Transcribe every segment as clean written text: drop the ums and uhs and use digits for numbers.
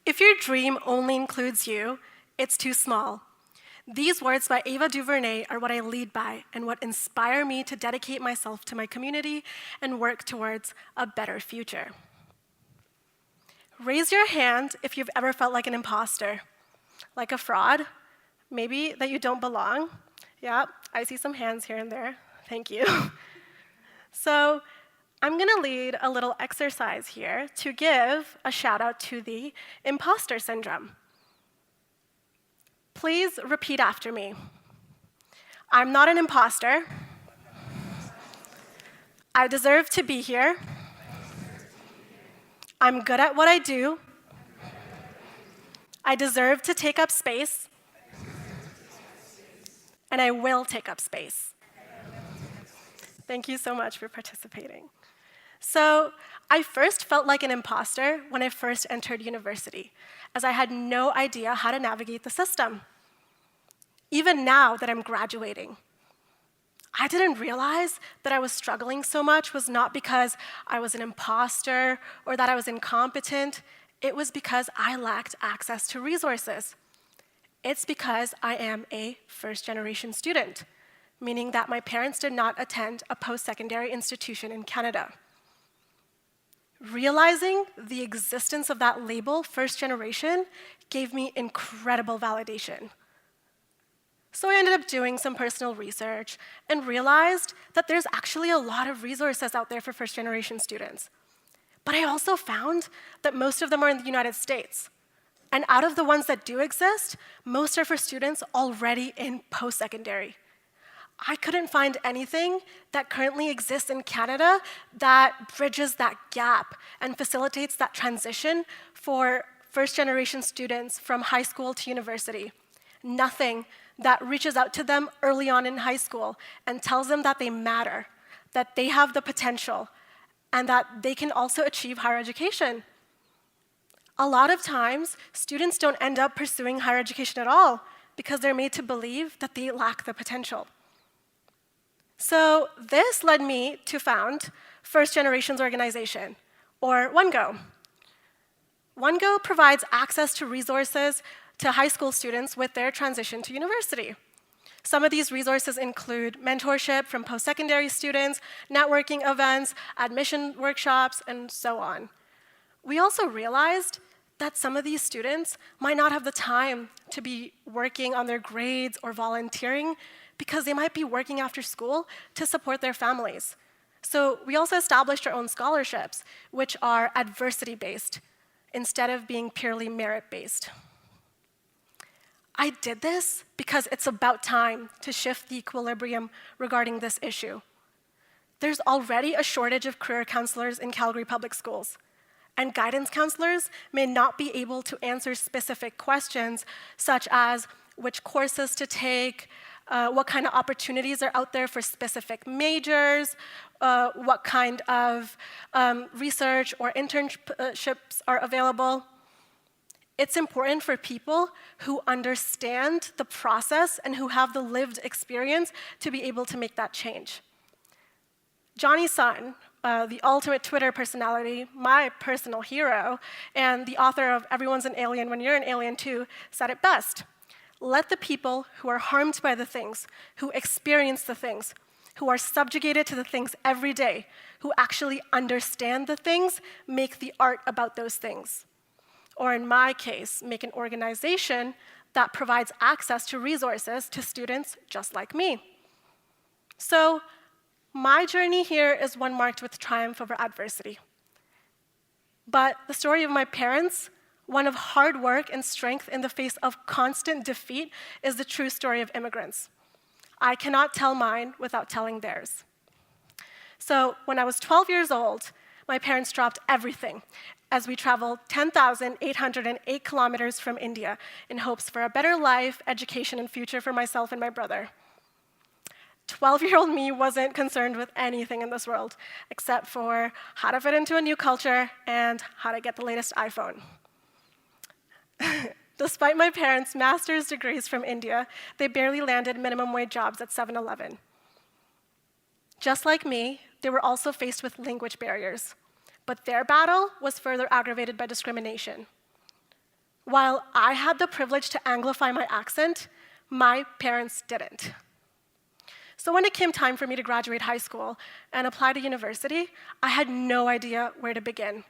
If your dream only includes you, it's too small. These words by Ava DuVernay are what I lead by and what inspire me to dedicate myself to my community and work towards a better future. Raise your hand if you've ever felt like an imposter, like a fraud, maybe that you don't belong. Yeah, I see some hands here and there. Thank you. So I'm going to lead a little exercise here to give a shout out to the imposter syndrome. Please repeat after me. I'm not an imposter. I deserve to be here. I'm good at what I do. I deserve to take up space. And I will take up space. Thank you so much for participating. So I first felt like an imposter when I first entered university, as I had no idea how to navigate the system. Even now that I'm graduating, I didn't realize that I was struggling so much was not because I was an imposter or that I was incompetent. It was because I lacked access to resources. It's because I am a first-generation student, meaning that my parents did not attend a post-secondary institution in Canada. Realizing the existence of that label, first generation, gave me incredible validation. So I ended up doing some personal research and realized that there's actually a lot of resources out there for first-generation students. But I also found that most of them are in the United States. And out of the ones that do exist, most are for students already in post-secondary. I couldn't find anything that currently exists in Canada that bridges that gap and facilitates that transition for first-generation students from high school to university. Nothing that reaches out to them early on in high school and tells them that they matter, that they have the potential, and that they can also achieve higher education. A lot of times, students don't end up pursuing higher education at all because they're made to believe that they lack the potential. So this led me to found First Generations Organization, or OneGo. OneGo provides access to resources to high school students with their transition to university. Some of these resources include mentorship from post-secondary students, networking events, admission workshops, and so on. We also realized that some of these students might not have the time to be working on their grades or volunteering because they might be working after school to support their families. So we also established our own scholarships, which are adversity-based, instead of being purely merit-based. I did this because it's about time to shift the equilibrium regarding this issue. There's already a shortage of career counselors in Calgary Public Schools, and guidance counselors may not be able to answer specific questions such as which courses to take, what kind of opportunities are out there for specific majors, what kind of research or internships are available. It's important for people who understand the process and who have the lived experience to be able to make that change. Johnny Sun, the ultimate Twitter personality, my personal hero, and the author of Everyone's an Alien When You're an Alien Too, said it best. Let the people who are harmed by the things, who experience the things, who are subjugated to the things every day, who actually understand the things, make the art about those things. Or in my case, make an organization that provides access to resources to students just like me. So my journey here is one marked with triumph over adversity. But the story of my parents, one of hard work and strength in the face of constant defeat, is the true story of immigrants. I cannot tell mine without telling theirs. So when I was 12 years old, my parents dropped everything as we traveled 10,808 kilometers from India in hopes for a better life, education, and future for myself and my brother. 12-year-old me wasn't concerned with anything in this world except for how to fit into a new culture and how to get the latest iPhone. Despite my parents' master's degrees from India, they barely landed minimum wage jobs at 7-Eleven. Just like me, they were also faced with language barriers, but their battle was further aggravated by discrimination. While I had the privilege to anglify my accent, my parents didn't. So when it came time for me to graduate high school and apply to university, I had no idea where to begin.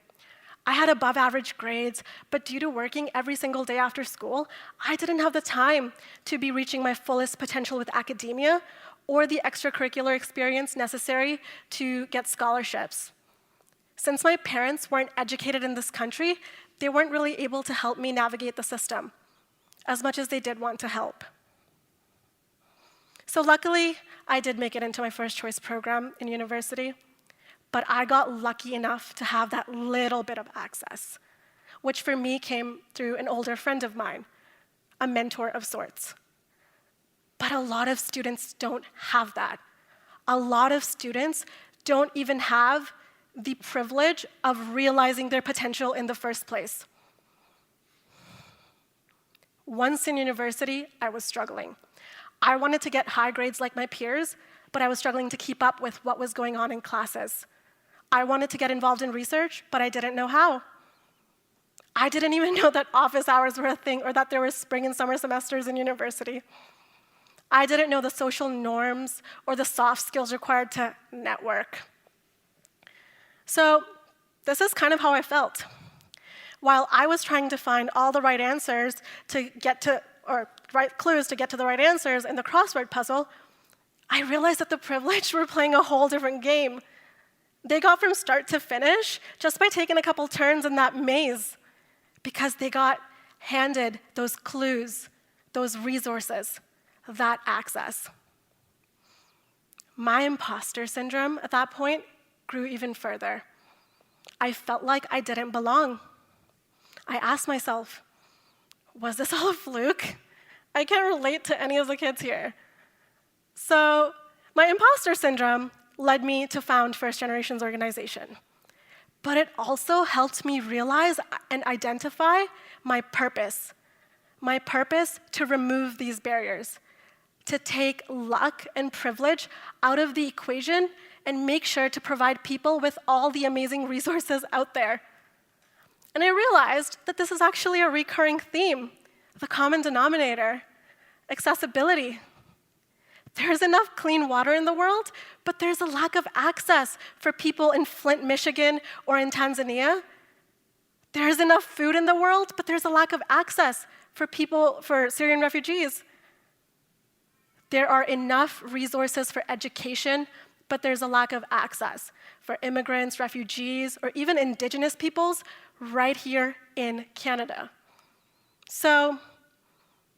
I had above average grades, but due to working every single day after school, I didn't have the time to be reaching my fullest potential with academia or the extracurricular experience necessary to get scholarships. Since my parents weren't educated in this country, they weren't really able to help me navigate the system as much as they did want to help. So luckily, I did make it into my first choice program in university, but I got lucky enough to have that little bit of access, which for me came through an older friend of mine, a mentor of sorts. But a lot of students don't have that. A lot of students don't even have the privilege of realizing their potential in the first place. Once in university, I was struggling. I wanted to get high grades like my peers, but I was struggling to keep up with what was going on in classes. I wanted to get involved in research, but I didn't know how. I didn't even know that office hours were a thing or that there were spring and summer semesters in university. I didn't know the social norms or the soft skills required to network. So this is kind of how I felt. While I was trying to find all the right answers to get to, or right clues to get to the right answers in the crossword puzzle, I realized that the privileged were playing a whole different game. They got from start to finish just by taking a couple turns in that maze because they got handed those clues, those resources, that access. My imposter syndrome at that point grew even further. I felt like I didn't belong. I asked myself, was this all a fluke? I can't relate to any of the kids here. So my imposter syndrome led me to found First Generations organization. But it also helped me realize and identify my purpose to remove these barriers, to take luck and privilege out of the equation and make sure to provide people with all the amazing resources out there. And I realized that this is actually a recurring theme, the common denominator, accessibility. There's enough clean water in the world, but there's a lack of access for people in Flint, Michigan, or in Tanzania. There's enough food in the world, but there's a lack of access for Syrian refugees. There are enough resources for education, but there's a lack of access for immigrants, refugees, or even indigenous peoples right here in Canada. So,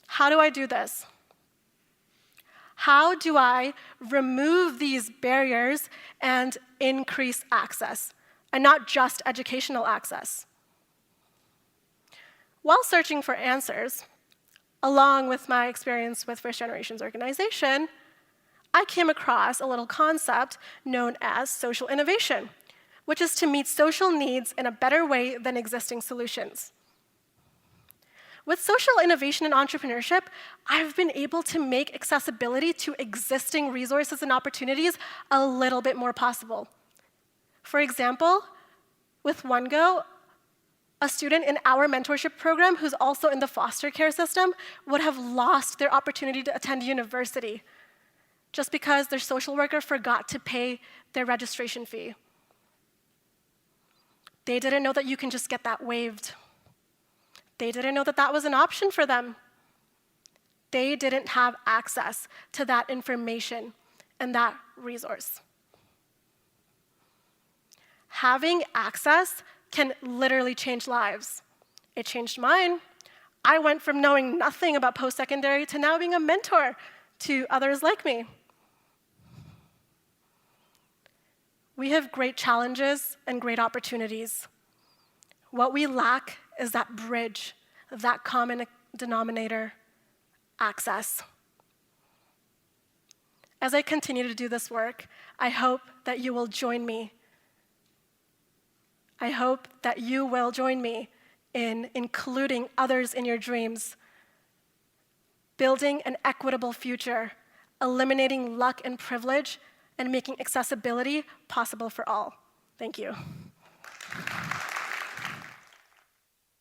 how do I do this? How do I remove these barriers and increase access, and not just educational access? While searching for answers, along with my experience with First Generations organization, I came across a little concept known as social innovation, which is to meet social needs in a better way than existing solutions. With social innovation and entrepreneurship, I've been able to make accessibility to existing resources and opportunities a little bit more possible. For example, with OneGo, a student in our mentorship program who's also in the foster care system would have lost their opportunity to attend university just because their social worker forgot to pay their registration fee. They didn't know that you can just get that waived. They didn't know that that was an option for them. They didn't have access to that information and that resource. Having access can literally change lives. It changed mine. I went from knowing nothing about post-secondary to now being a mentor to others like me. We have great challenges and great opportunities. What we lack is that bridge, that common denominator, access. As I continue to do this work, I hope that you will join me. I hope that you will join me in including others in your dreams, building an equitable future, eliminating luck and privilege, and making accessibility possible for all. Thank you.